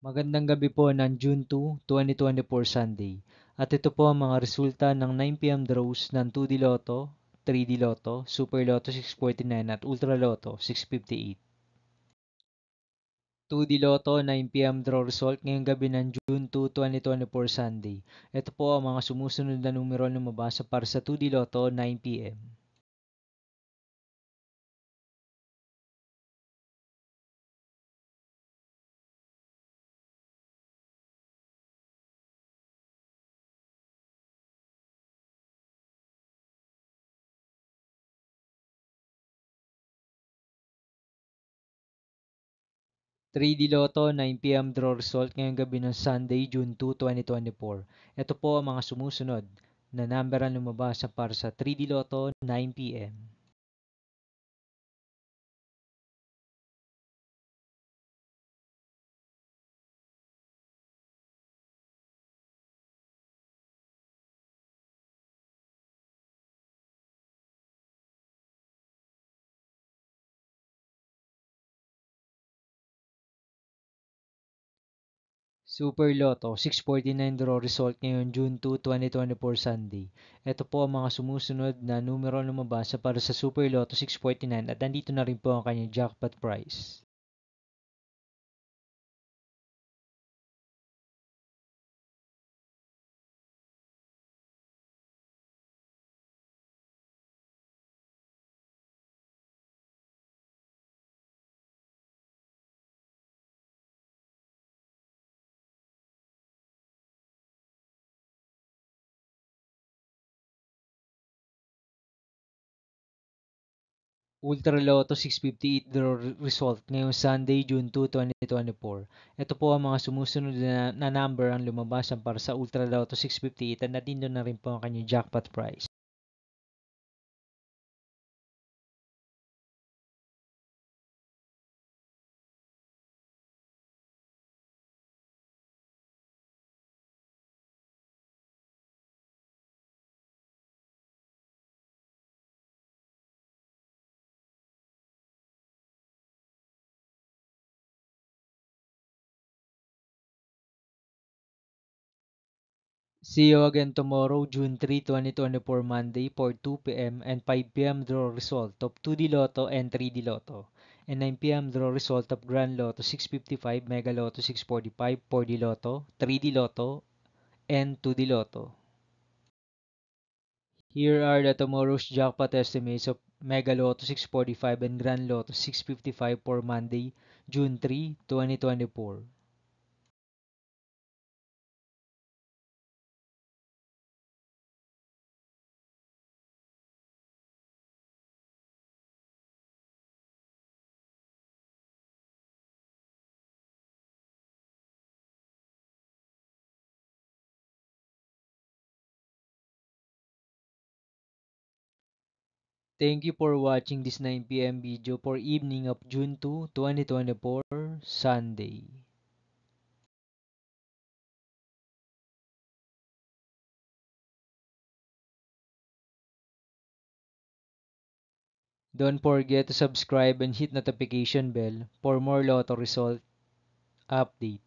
Magandang gabi po ng June 2, 2024 Sunday. At ito po ang mga resulta ng 9 p.m. draws ng 2D Lotto, 3D Lotto, Super Lotto 649 at Ultra Lotto 658. 2D Lotto 9 p.m. draw result ngayong gabi ng June 2, 2024 Sunday. Ito po ang mga sumusunod na numero na mabasa para sa 2D Lotto 9 p.m. 3D Lotto 9 p.m. draw result ngayong gabi ng Sunday, June 2, 2024. Ito po ang mga sumusunod na number ang lumabas para sa 3D Lotto 9 p.m. Super Lotto 649 draw result ngayon June 2, 2024 Sunday. Ito po ang mga sumusunod na numero na lumabas para sa Super Lotto 649 at nandito na rin po ang kanyang jackpot price. Ultra Lotto 658 draw result ngayong Sunday, June 2, 2024. Ito po ang mga sumusunod na number ang lumabasan para sa Ultra Lotto 658 at nandito na rin po ang kanyang jackpot price. See you again tomorrow, June 3, 2024 Monday for 2 p.m. and 5 p.m. draw result of 2D Lotto and 3D Lotto. And 9 p.m. draw result of Grand Lotto 655, Mega Lotto 645, 4D Lotto, 3D Lotto, and 2D Lotto. Here are the tomorrow's jackpot estimates of Mega Lotto 645 and Grand Lotto 655 for Monday, June 3, 2024. Thank you for watching this 9 p.m. video for evening of June 2, 2024, Sunday. Don't forget to subscribe and hit notification bell for more lotto result update.